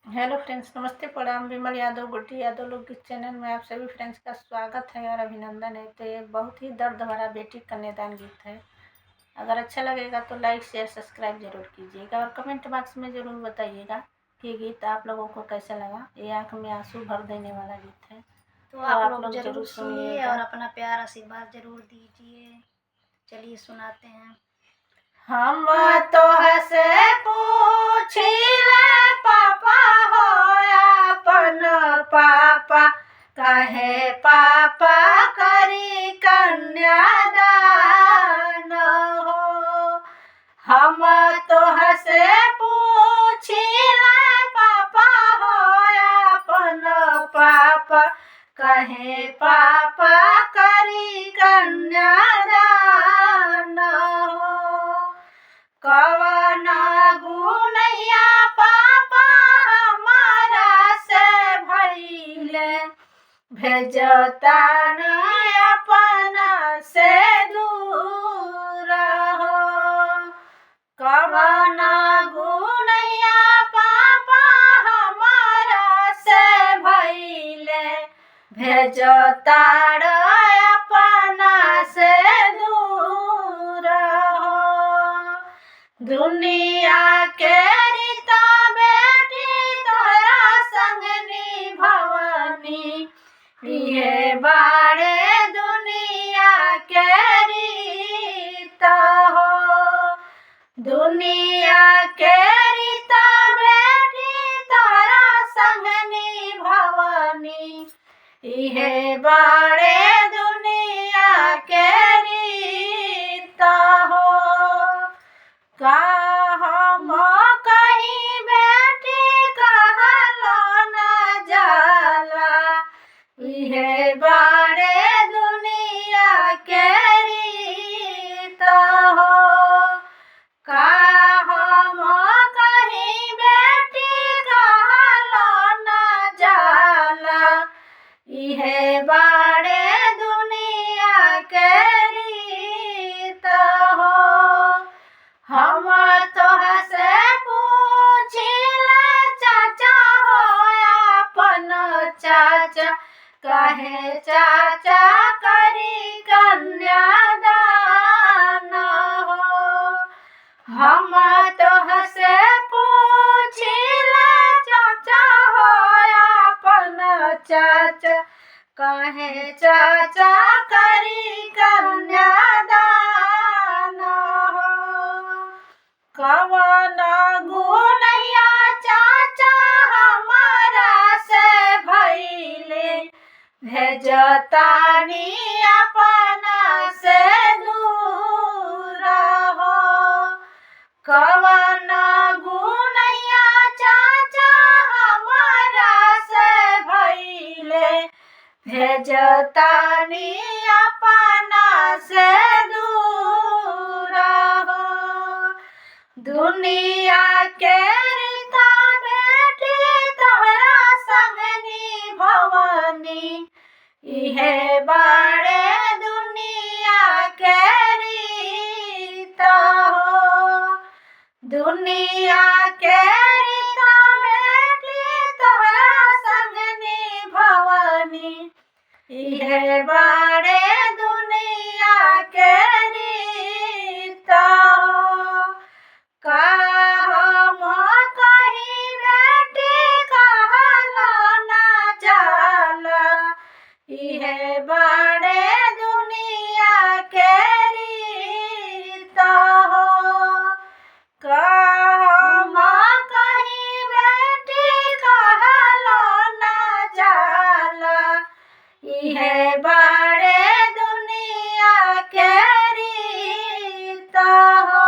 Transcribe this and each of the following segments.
Hello friends, नमस्ते, प्रणाम। विमल यादव, गुड्डी यादव लोकगीत चैनल में आप सभी फ्रेंड्स का स्वागत है और अभिनंदन है। तो ये बहुत ही दर्द भरा बेटी कन्यादान गीत है। अगर अच्छा लगेगा तो लाइक शेयर सब्सक्राइब जरूर कीजिएगा और कमेंट बॉक्स में ज़रूर बताइएगा कि गीत आप लोगों को कैसा लगा। ये आँख में आंसू भर देने वाला गीत है, तो आप लोग जरूर सुनिए सुनिएगा और अपना प्यार आशीर्वाद जरूर दीजिए। चलिए सुनाते हैं। हम तो हसे पूछिले पापा हो अपन पापा, कहे पापा करी कन्यादान हो। हम तो हसे पूछिले पापा हो अपन पापा, कहे पापा करी कन्यादान हो। कवन गुनैया पापा हमारा से भइले, भेजतान अपना से दूर हो। कवन गुनैया पापा हमारा से भइले, भेजतार अपना से दूर हो। दुनिया के रीता बेटी तोरा संग निभवनी, ये बाड़े दुनिया के रीत हो। दुनिया के रीता बेटी तोरा संग निभवनी, ये बाड़े दुनिया के रीत हो। का हम कहीं बेटी कहलो न जाला, इहे बाड़े दुनिया के रीत हो। का हम कहीं बेटी कहलो न जाला, इहे बाड़े दुनिया के रीत हो। हम तोहसे पूछिले चाचा हो अपन चाचा, कहे चाचा करी कन्यादान हो। हम तोहसे पूछिले चाचा हो अपन चाचा, कहे चाचा करी कन्यादान हो। कवन गुनैया चाचा हमारा से भइले, भेजतानी अपना से दूर हो। कवन गुनैया चाचा हमारा से भइले, भेजतानी अपना से दूर हो। दुनिया के रीता बेटी तोहरा संग निभवनी, इहे बाड़े दुनिया के रीत हो। दुनिया के रीता बेटी तोहरा संग निभवनी, इहे बाड़े दुनिया के रीत हो। का हम कहीं बेटी कहलो न जाला, इहे बाड़े दुनिया के रीत हो। का हम कहीं बेटी कहलो न जाला, इहे बाड़े दुनिया के रीत हो।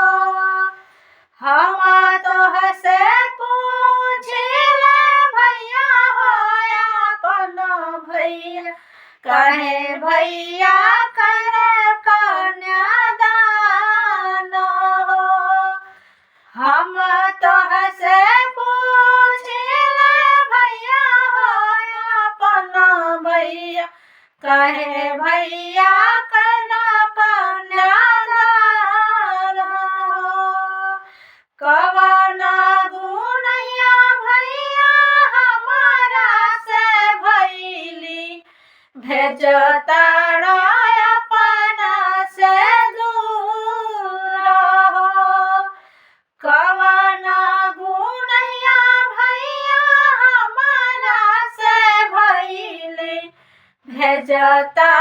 हम तोहसे पूछिले भैया हो अपन भैया, कहे भैया करे कन्यादान हो। हम तोहसे पूछिले भैया हो अपन भैया, कहे भैया करना कन्यादान हो। कवन गुनैया भैया भेजता अपना से दूर हो। कवना गुनैया भैया हमारा से भइले भेजता